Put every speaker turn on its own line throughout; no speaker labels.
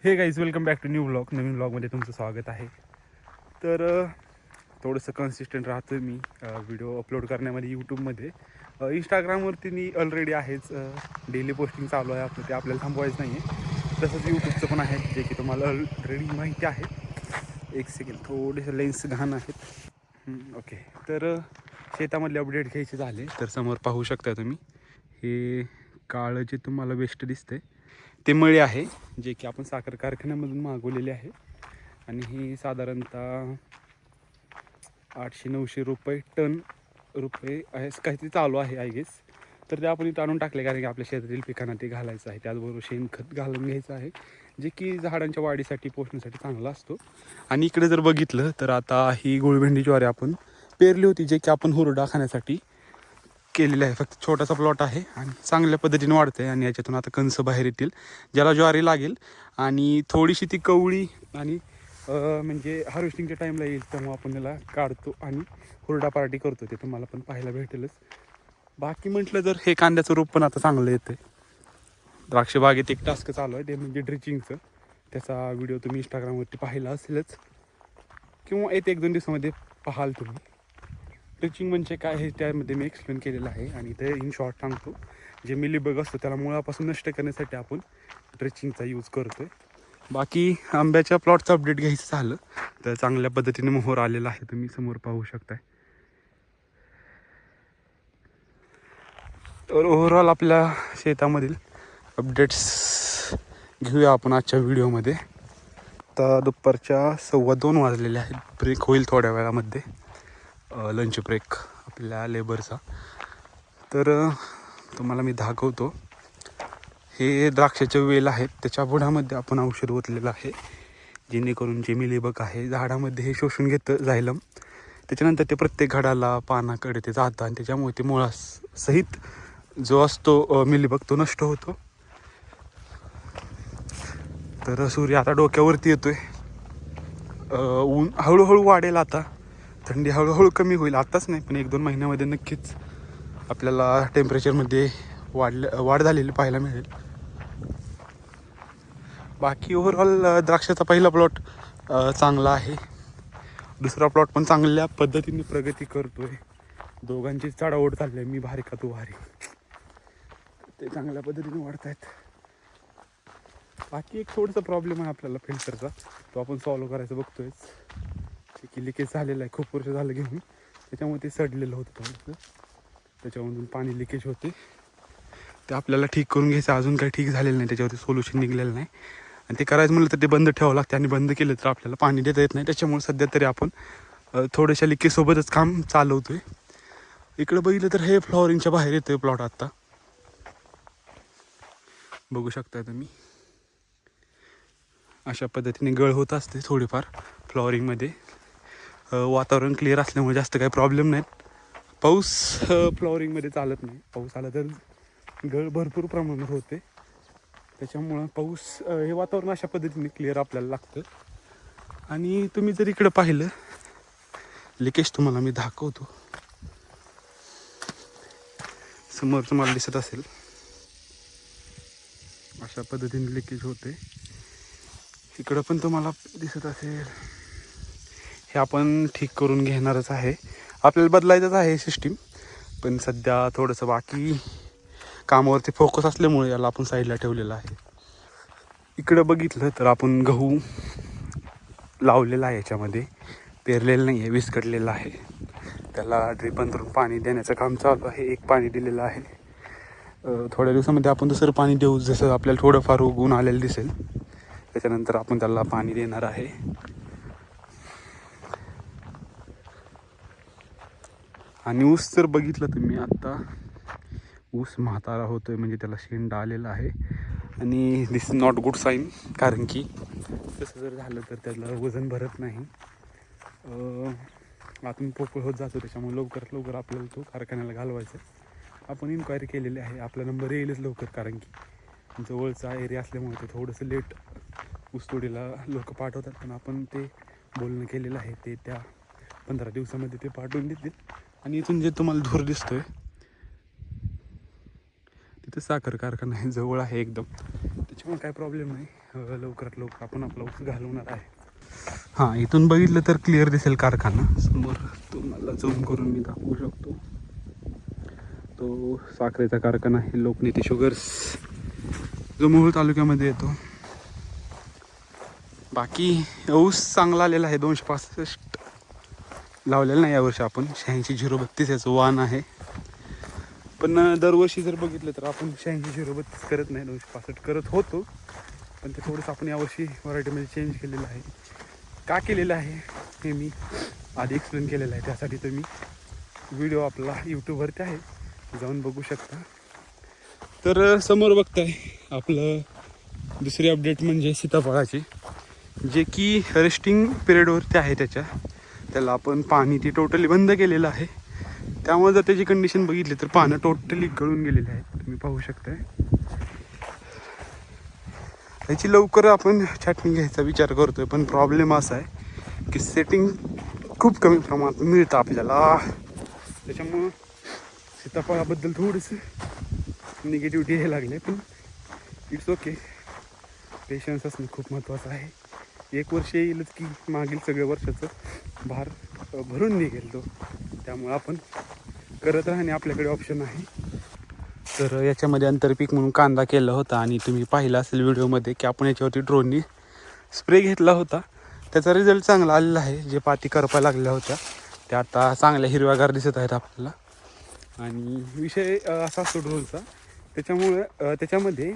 हे guys, welcome back to new vlog. नवीन व्लॉगमध्ये तुमचं स्वागत आहे. तर थोडंसं कन्सिस्टंट राहतो मी व्हिडिओ अपलोड करण्यामध्ये यूट्यूबमध्ये. इंस्टाग्रामवरती मी ऑलरेडी आहेच, डेली पोस्टिंग चालू आहे आपलं, ते आपल्याला थांबवायचं नाही आहे. तसंच यूट्यूबचं पण आहे, जे की तुम्हाला ऑलरेडी माहिती आहे. एक सेकंड, थोडेसे लेन्स घाण आहेत. ओके. तर शेतामधले अपडेट घ्यायचे झाले तर समोर पाहू शकता तुम्ही. हे काळं जे तुम्हाला वेस्ट दिसतंय ते मळी आहे, जे की आपण साखर कारखान्यामधून मागवलेले आहे. आणि ही साधारणतः 800-900 रुपये टन आहे काहीतरी चालू आहे आय गेस. तर ते आपण इथं आणून टाकले, कारण की आपल्या शेतातील पिकांना ते घालायचं आहे. त्याचबरोबर शेणखत घालून घ्यायचं आहे, जे की झाडांच्या वाढीसाठी पोषणासाठी चांगला असतो. आणि इकडे जर बघितलं तर आता ही गुळभेंडी ज्वारी आपण पेरली होती, जे की आपण हुरडा खाण्यासाठी केलेलं आहे. फक्त छोटासा प्लॉट आहे आणि चांगल्या पद्धतीने वाढतं आहे. आणि याच्यातून आता कणसं बाहेर येतील, ज्याला ज्वारी लागेल. आणि थोडीशी ती कवळी आणि म्हणजे हार्वेस्टिंगच्या टाईमला येईल, तेव्हा आपण त्याला काढतो आणि हुरडा पार्टी करतो. ते तुम्हाला पण पाहायला भेटेलच. बाकी म्हटलं तर हे कांद्याचं रोप पण आता चांगलं येतं आहे. द्राक्ष बागेत एक टास्क चालू आहे, ते म्हणजे ड्रिचिंगचं. त्याचा व्हिडिओ तुम्ही इंस्टाग्रामवरती पाहिला असेलच, किंवा एक 2 दिवसामध्ये पाहाल तुम्ही. ड्रिचिंग म्हणजे काय हे त्यामध्ये मी एक्सप्लेन केलेलं आहे. आणि ते इन शॉर्ट सांगतो, जे मिलीबग असतो त्याला मुळापासून नष्ट करण्यासाठी आपण ड्रिचिंगचा यूज करतो आहे. बाकी आंब्याच्या प्लॉटचं अपडेट घ्यायचं झालं तर चांगल्या पद्धतीने मोहर आलेला आहे, तुम्ही समोर पाहू शकताय. तर ओव्हरऑल आपल्या शेतामधील अपडेट्स घेऊया आपण आजच्या व्हिडिओमध्ये. आता दुपारच्या 2:15 वाजलेले आहेत. ब्रेक होईल थोड्या वेळामध्ये, लंच ब्रेक आपल्या लेबरचा. तर तुम्हाला मी दाखवतो. हे द्राक्षाचे वेल आहेत, त्याच्या बुडामध्ये आपण औषध ओतलेलं आहे, जेणेकरून जे मिलीबग आहे झाडामध्ये हे शोषून घेतं जायलम. त्याच्यानंतर ते प्रत्येक झाडाला पानाकडे ते जातं आणि त्याच्यामुळे ते मुळासहित जो असतो मिलीबग तो नष्ट होतो. तर सूर्य आता डोक्यावरती येतोय. ऊन हळूहळू वाढेल, आता थंडी हळूहळू कमी होईल. आताच नाही, पण 1-2 महिन्यामध्ये नक्कीच आपल्याला टेम्परेचरमध्ये वाढ झालेली पाहायला मिळेल. बाकी ओव्हरऑल द्राक्षाचा पहिला प्लॉट चांगला आहे. दुसरा प्लॉट पण चांगल्या पद्धतीने प्रगती करतोय. दोघांची चढाओढ चालली आहे, मी भारी का तू भारी. ते चांगल्या पद्धतीने वाढत आहेत. बाकी एक थोडंसं प्रॉब्लेम आहे आपल्याला फिल्टरचा, तो आपण सॉल्व करायचं बघतोय. की लिकेज झालेलं आहे, खूप वर्ष झालं घेऊन, त्याच्यामुळे ते सडलेलं होतं थोडंसं. त्याच्यामधून पाणी लिकेज होते, ते आपल्याला ठीक करून घ्यायचं. अजून काही ठीक झालेलं नाही, त्याच्यावरती सोल्युशन निघलेलं नाही. आणि ते करायचं म्हणलं तर ते बंद ठेवावं लागतं, आणि बंद केलं तर आपल्याला पाणी देता येत नाही. त्याच्यामुळे सध्या तरी आपण थोड्याशा लिकेजसोबतच काम चालवतो आहे. इकडं बघितलं तर हे फ्लॉवरिंगच्या बाहेर येतो आहे प्लॉट. आत्ता बघू शकता तुम्ही, अशा पद्धतीने गळ होत असते थोडीफार फ्लॉवरिंगमध्ये. वातावरण क्लिअर असल्यामुळे जास्त काही प्रॉब्लेम नाहीत. पाऊस फ्लॉवरिंगमध्ये चालत नाही. पाऊस आला तर गळ भरपूर प्रमाणात होते. त्याच्यामुळं पाऊस हे वातावरण अशा पद्धतीने क्लिअर आपल्याला लागतं. आणि तुम्ही जर इकडं पाहिलं, लिकेज तुम्हाला मी दाखवतो. समोर तुम्हाला दिसत असेल, अशा पद्धतीने लिकेज होते. इकडं पण तुम्हाला दिसत असेल. हे आपण ठीक करून घेणारच आहे, आपल्याला बदलायचंच आहे सिस्टीम. पण सध्या थोडंसं बाकी कामावरती फोकस असल्यामुळे याला आपण साईडला ठेवलेलं आहे. इकडं बघितलं तर आपण गहू लावलेला आहे, याच्यामध्ये पेरलेलं नाही आहे, विस्कटलेलं आहे. त्याला ड्रिप अंतरून पाणी देण्याचं काम चालू आहे. एक पाणी दिलेलं आहे. थोड्या दिवसामध्ये आपण दुसरं पाणी देऊ, जसं आपल्याला थोडंफार उगवून आलेलं दिसेल त्याच्यानंतर आपण त्याला पाणी देणार आहे. आणि ऊस जर बघितलं तुम्ही, आत्ता ऊस म्हातारा होतोय, म्हणजे त्याला शेंडा आलेला आहे. आणि दिस इज नॉट गुड साईन, कारण की तसं जर झालं तर त्याला वजन भरत नाही, आतून पोकळ होत जातो. त्याच्यामुळे लवकरात लवकर आपल्याला तो कारखान्याला घालवायचा. आपण इन्क्वायरी केलेली आहे, आपला नंबर येईलच लवकर, कारण की जवळचा एरिया असल्यामुळे ते थोडंसं लेट ऊसतोडीला लोक पाठवतात. पण आपण ते बोलणं केलेलं आहे, ते त्या 15 दिवसामध्ये ते पाठवून देतील. आणि इथून जे तुम्हाला धूर दिसतोय, तिथं साखर कारखाना आहे, जवळ आहे एकदम, त्याच्यामुळे काय प्रॉब्लेम नाही. लवकरात लवकर आपण आपला ऊस घालवणार आहे. हां, इथून बघितलं तर क्लिअर दिसेल कारखाना समोर. तुम्हाला झूम करून मी दाखवू शकतो. तो साखरेचा कारखाना आहे, लोकनेते शुगर्स, जो मोहोळ तालुक्यामध्ये येतो. बाकी ऊस चांगला आलेला आहे. 265 लावलेलं नाही यावर्षी आपण. 86-032 याचं वाण आहे. पण दरवर्षी जर बघितलं तर आपण 86-032 करत नाही, 265 करत होतो. पण ते थोडंसं आपण यावर्षी व्हरायटीमध्ये चेंज केलेलं आहे. का केलेलं आहे हे मी आधी एक्सप्लेन केलेलं आहे. त्यासाठी तुम्ही व्हिडिओ आपला यूट्यूबवरती आहे, जाऊन बघू शकता. तर समोर बघताय आपलं दुसरी अपडेट म्हणजे सीताफळाची, जे की रेस्टिंग पिरियडवरती आहे. त्याला आपण पाणी ते टोटली बंद केलेलं आहे. त्यामुळे जर त्याची कंडिशन बघितली तर पानं टोटली गळून गेलेली आहे, तुम्ही पाहू शकताय. याची लवकर आपण छाटणी घ्यायचा विचार करतोय, पण प्रॉब्लेम असा आहे की सेटिंग खूप कमी प्रमाणात मिळतं आपल्याला. त्याच्यामुळं सीताफळाबद्दल थोडंसं निगेटिव्हिटी हे लागले, पण इट्स ओके. पेशन्स असणं खूप महत्त्वाचं आहे. 1 वर्ष येईलच की मागील सगळ्या वर्षाचं भार भरून निघेल तो. त्यामुळं आपण करत राहणे आपल्याकडे ऑप्शन आहे. तर याच्यामध्ये आंतरपीक म्हणून कांदा केला होता आणि तुम्ही पाहिला असेल व्हिडिओमध्ये की आपण याच्यावरती ड्रोननी स्प्रे घेतला होता. त्याचा रिझल्ट चांगला आलेला आहे. जे पाती करपायला लागल्या होत्या त्या आता चांगल्या हिरव्यागार दिसत आहेत आपल्याला. आणि विषय असा असतो ड्रोनचा, त्याच्यामुळं त्याच्यामध्ये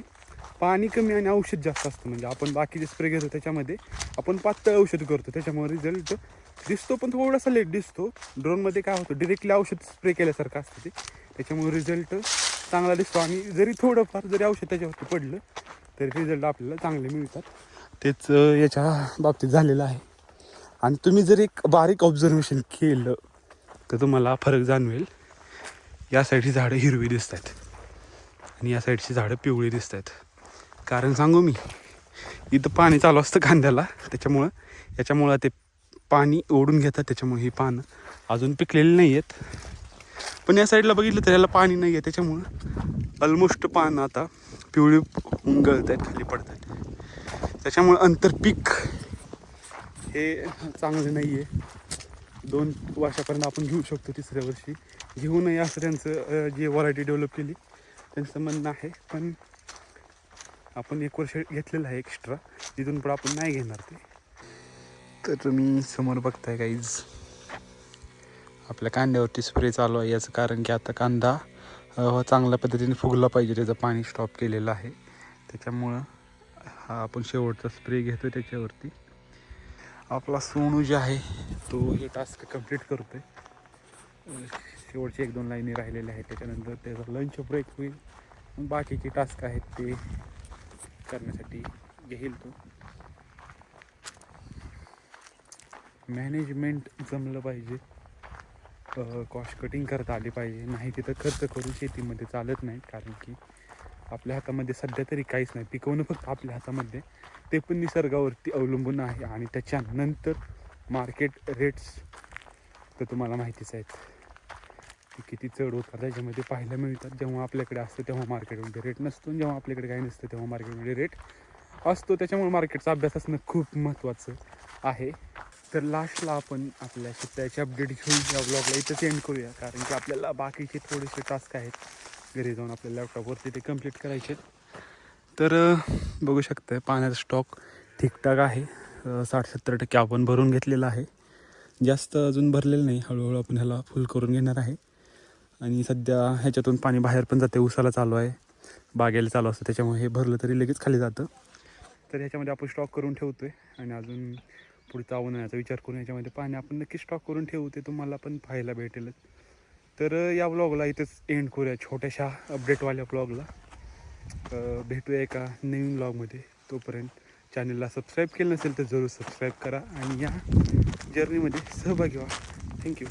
पाणी कमी आणि औषध जास्त असतं. म्हणजे आपण बाकीचे स्प्रे घेतो त्याच्यामध्ये आपण पातळ औषध करतो, त्याच्यामुळे रिझल्ट दिसतो पण थोडासा लेट दिसतो. ड्रोनमध्ये काय होतं, डिरेक्टली औषध स्प्रे केल्यासारखं असतं ते, त्याच्यामुळे रिझल्ट चांगला दिसतो. आणि जरी थोडंफार जरी औषध त्याच्यावरती पडलं तरी रिझल्ट आपल्याला चांगले मिळतात. तेच याच्या बाबतीत झालेलं आहे. आणि तुम्ही जर एक बारीक ऑब्झर्वेशन केलं तर तुम्हाला फरक जाणवेल. या साईडची झाडं हिरवी दिसत आहेत आणि या साईडची झाडं पिवळी दिसत आहेत. कारण सांगू मी, इथं पाणी चालू असतं कांद्याला, याच्यामुळं ते पाणी ओढून घेतात. त्याच्यामुळे ही पानं अजून पिकलेली नाही आहेत. पण या साईडला बघितलं तर याला पाणी नाही आहे, त्याच्यामुळं ऑलमोस्ट पानं आता पिवळी गळत आहेत, खाली पडत आहेत. त्याच्यामुळं आंतरपीक हे चांगलं नाही आहे. 2 वर्षापर्यंत आपण घेऊ शकतो, 3ऱ्या वर्षी घेऊ नये असं त्यांचं जे व्हरायटी डेव्हलप केली त्यांचं म्हणणं आहे. पण आपण 1 वर्ष घेतलेलं आहे एक्स्ट्रा, तिथून पण आपण नाही घेणार ते. तर तुम्ही समोर बघताय गाईज, आपल्या कांद्यावरती स्प्रे चालू आहे. याचं कारण की आता कांदा चांगल्या पद्धतीने फुगला पाहिजे, त्याचं पाणी स्टॉप केलेलं आहे. त्याच्यामुळं हा आपण शेवटचा स्प्रे घेतो त्याच्यावरती. आपला सोनू जे आहे तो हे टास्क कंप्लीट करतो आहे. शेवटचे 1-2 लाईनी राहिलेल्या आहेत, त्याच्यानंतर त्याचा लंच ब्रेक होईल. मग बाकीचे टास्क आहेत ते करण्यासाठी घेईल तो. मॅनेजमेंट जमलं पाहिजे, कॉस्ट कटिंग करता आली पाहिजे. नाही तिथं खर्च करून शेतीमध्ये चालत नाही. कारण की आपल्या हातामध्ये सध्या तरी काहीच नाही, पिकवणं फक्त आपल्या हातामध्ये, ते पण निसर्गावरती अवलंबून आहे. आणि त्याच्यानंतर मार्केट रेट्स तर तुम्हाला माहितीच आहेत की किती चढ उतार त्याच्यामध्ये पाहायला मिळतात. जेव्हा आपल्याकडे असतं तेव्हा मार्केटमध्ये रेट नसतो, जेव्हा आपल्याकडे काही नसतं तेव्हा मार्केटमध्ये रेट असतो. त्याच्यामुळे मार्केटचा अभ्यास असणं खूप महत्त्वाचं आहे. तर लास्टला आपण आपल्या शेताची अपडेट घेऊन या ब्लॉगला इथंच एंड करूया. कारण की आपल्याला बाकीचे थोडेसे टास्क आहेत घरी जाऊन आपल्या लॅपटॉपवरती ते कंप्लीट करायचे. तर बघू शकता पाण्याचा स्टॉक ठीकठाक आहे. 60-70% आपण भरून घेतलेला आहे. जास्त अजून भरलेलं नाही, हळूहळू आपण ह्याला फुल करून घेणार आहे. आणि सध्या ह्याच्यातून पाणी बाहेर पण जाते, उसाला चालू आहे, बागेला चालू असतं, त्याच्यामुळे हे भरलं तरी लगेच खाली जातं. तर ह्याच्यामध्ये आपण स्टॉक करून ठेवतो आहे. आणि अजून पुढचा उन्हाळ्याचा विचार करून याच्यामध्ये पाणी आपण नक्की स्टॉक करून ठेवू, ते तुम्हाला पण पाहायला भेटेलच. तर या ब्लॉगला इथंच एंड करूया, छोट्याशा अपडेटवाल्या ब्लॉगला. भेटूया एका नवीन ब्लॉगमध्ये. तोपर्यंत चॅनलला सबस्क्राईब केलं नसेल तर जरूर सबस्क्राईब करा आणि या जर्नीमध्ये सहभागी व्हा. थँक्यू.